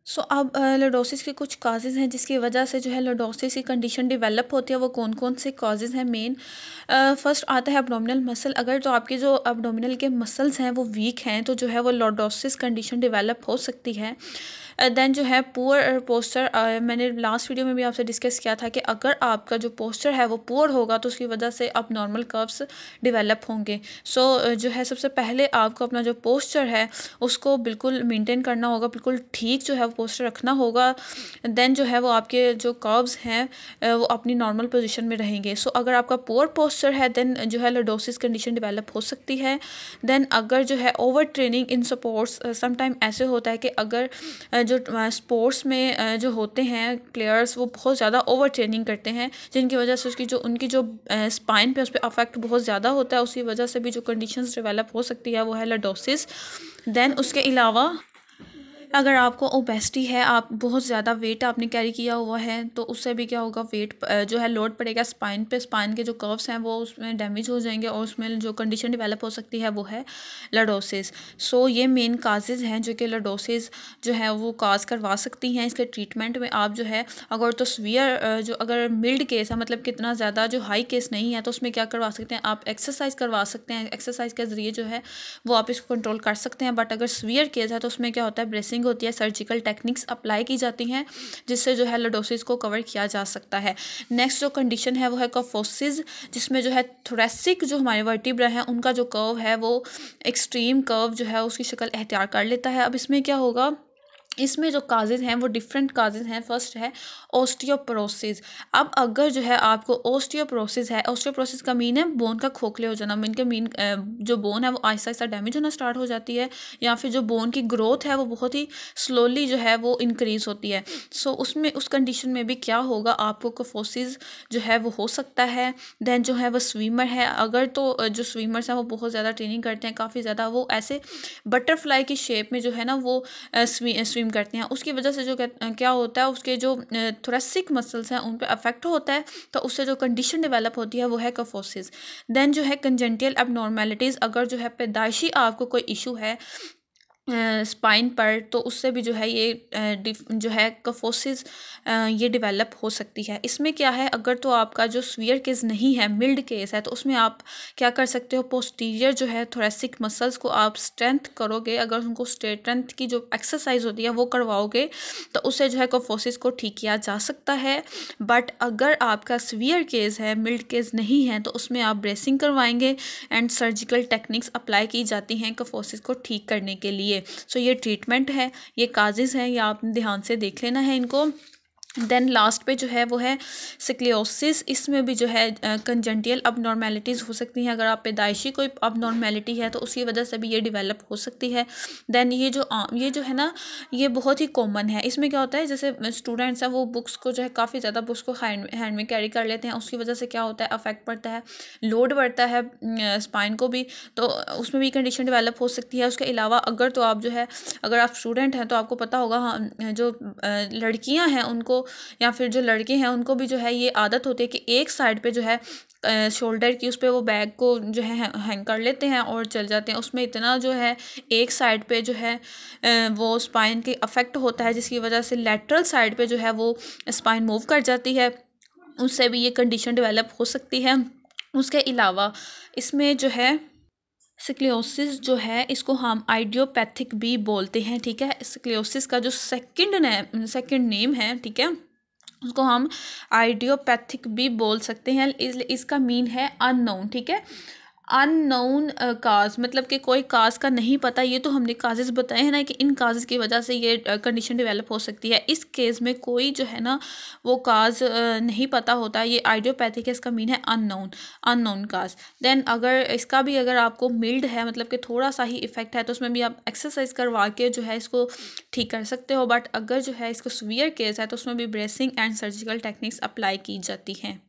अब लॉर्डोसिस के कुछ काजेज़ हैं जिसकी वजह से जो है लॉर्डोसिस की कंडीशन डेवलप होती है। वो कौन-कौन से काजेज़ हैं मेन? फर्स्ट आता है एब्डोमिनल मसल। अगर जो आपके जो एब्डोमिनल के मसल्स हैं वो वीक हैं तो जो है वो लॉर्डोसिस कंडीशन डेवलप हो सकती है। देन जो है पुअर पोस्चर, मैंने लास्ट वीडियो में भी आपसे डिस्कस किया था कि अगर आपका जो पोस्चर है वो पुअर होगा तो उसकी वजह से अब नॉर्मल कर्व्स डेवलप होंगे। जो है सबसे पहले आपको अपना जो पोस्चर है उसको बिल्कुल मेंटेन करना होगा, बिल्कुल ठीक जो है वो पोस्चर रखना होगा। देन जो है वो आपके जो कर्व्स हैं वो अपनी नॉर्मल पोजीशन में रहेंगे। अगर आपका पुअर पोस्चर है देन जो है लॉर्डोसिस कंडीशन डेवलप हो सकती है। देन अगर जो है over training in sports, sometime ऐसे होता है कि अगर जो स्पोर्ट्स में जो होते हैं प्लेयर्स वो बहुत ज़्यादा ओवर ट्रेनिंग करते हैं जिनकी वजह से उनकी जो स्पाइन पे उस पर अफेक्ट बहुत ज़्यादा होता है, उसकी वजह से भी जो कंडीशंस डेवलप हो सकती है वो है लॉर्डोसिस। देन उसके अलावा अगर आपको ओबेसिटी है, आप बहुत ज़्यादा वेट आपने कैरी किया हुआ है तो उससे भी क्या होगा, वेट जो है लोड पड़ेगा स्पाइन पे, स्पाइन के जो कर्व्स हैं वो उसमें डैमेज हो जाएंगे और उसमें जो कंडीशन डेवलप हो सकती है वो है लॉर्डोसिस। ये मेन काजेज़ हैं जो कि लॉर्डोसिस जो है वो काज करवा सकती हैं। इसके ट्रीटमेंट में आप जो है अगर तो सीवियर जो अगर मिल्ड केस है, मतलब कितना ज़्यादा जो हाई केस नहीं है, तो उसमें क्या करवा सकते हैं आप, एक्सरसाइज करवा सकते हैं। एक्सरसाइज के ज़रिए जो है वो आप इसको कंट्रोल कर सकते हैं। बट अगर सीवियर केस है तो उसमें क्या होता है, ब्रेसिंग होती है, सर्जिकल टेक्निक्स अप्लाई की जाती हैं जिससे जो है लॉर्डोसिस को कवर किया जा सकता है। नेक्स्ट जो कंडीशन है वो है कफोसिस, जिसमें जो है थोरेसिक जो हमारे वर्टिब्रा है उनका जो कर्व है वो एक्सट्रीम कर्व जो है उसकी शक्ल अख्तियार कर लेता है। अब इसमें क्या होगा, इसमें जो काजेज़ हैं वो डिफरेंट काजेज़ हैं। फर्स्ट है ओस्टियोपोरोसिस। अब अगर जो है आपको ओस्टियोपोरोसिस है, ओस्टियोपोरोसिस का मीन है बोन का खोखले हो जाना, मीन के मीन जो बोन है वो आहिस्ता आहिस्ता डैमेज होना स्टार्ट हो जाती है, या फिर जो बोन की ग्रोथ है वो बहुत ही स्लोली जो है वो इंक्रीज होती है। उसमें उस कंडीशन में भी क्या होगा, आपको कफोसिस जो है वो हो सकता है। देन जो है वो स्विमर है, अगर तो जो स्विमर्स हैं वो बहुत ज़्यादा ट्रेनिंग करते हैं, काफ़ी ज़्यादा वो ऐसे बटरफ्लाई की शेप में जो है ना वो स्विम करते हैं, उसकी वजह से जो क्या होता है, उसके जो थोरेसिक मसल्स हैं उन पे अफेक्ट होता है, तो उससे जो कंडीशन डेवलप होती है वो है कफोसिस। देन जो है कंजेंटियल एबनॉर्मेलिटीज़, अगर जो है पैदाइशी आपको कोई इशू है स्पाइन पर, तो उससे भी जो है ये जो है कफोसिस ये डेवलप हो सकती है। इसमें क्या है, अगर तो आपका जो सीवियर केस नहीं है, मिल्ड केस है, तो उसमें आप क्या कर सकते हो, पोस्टीरियर जो है थोरेसिक मसल्स को आप स्ट्रेंथ करोगे, अगर उनको स्ट्रेंथ की जो एक्सरसाइज होती है वो करवाओगे तो उससे जो है कफोसिस को ठीक किया जा सकता है। बट अगर आपका सीवियर केस है, मिल्ड केस नहीं है, तो उसमें आप ब्रेसिंग करवाएंगे एंड सर्जिकल टेक्निक्स अप्लाई की जाती हैं कफोसिस को ठीक करने के लिए। ये ट्रीटमेंट है, ये काजेज़ हैं, ये आपने ध्यान से देख लेना है इनको। देन लास्ट पे जो है वो है स्क्लियोसिस। इसमें भी जो है कंजेंटियल अबनॉर्मेलिटीज़ हो सकती हैं, अगर आप पैदाइशी कोई अबनॉर्मेलिटी है तो उसकी वजह से भी ये डेवलप हो सकती है। देन ये जो है ना ये बहुत ही कॉमन है। इसमें क्या होता है, जैसे स्टूडेंट्स हैं वो बुक्स को जो है काफ़ी ज़्यादा बुक्स को हैंड में कैरी कर लेते हैं, उसकी वजह से क्या होता है, अफेक्ट पड़ता है, लोड बढ़ता है स्पाइन को भी, तो उसमें भी कंडीशन डेवलप हो सकती है। उसके अलावा अगर तो आप जो है अगर आप स्टूडेंट हैं तो आपको पता होगा, हाँ, जो लड़कियां हैं उनको या फिर जो लड़के हैं उनको भी जो है ये आदत होती है कि एक साइड पे जो है शोल्डर की उस पर वो बैग को जो है हैंग कर लेते हैं और चल जाते हैं। उसमें इतना जो है एक साइड पे जो है वो स्पाइन के अफेक्ट होता है, जिसकी वजह से लेटरल साइड पे जो है वो स्पाइन मूव कर जाती है, उससे भी ये कंडीशन डेवलप हो सकती है। उसके अलावा इसमें जो है स्क्लियोसिस जो है इसको हम आइडियोपैथिक भी बोलते हैं, ठीक है। स्क्लियोसिस का जो सेकंड नेम है, ठीक है, उसको हम आइडियोपैथिक भी बोल सकते हैं। इसका मीन है अननोन, ठीक है। अननोन काज मतलब कि कोई काज का नहीं पता, ये तो हमने काजेस बताए हैं ना कि इन काजेस की वजह से ये कंडीशन डेवलप हो सकती है। इस केस में कोई जो है ना वो काज नहीं पता होता, ये आइडियोपैथिक है, इसका मीन है अननोन, अननोन काज। देन अगर आपको मिल्ड है, मतलब कि थोड़ा सा ही इफेक्ट है, तो उसमें भी आप एक्सरसाइज करवा के जो है इसको ठीक कर सकते हो। बट अगर जो है इसको सीवियर केस है तो उसमें भी bracing and surgical techniques apply की जाती हैं।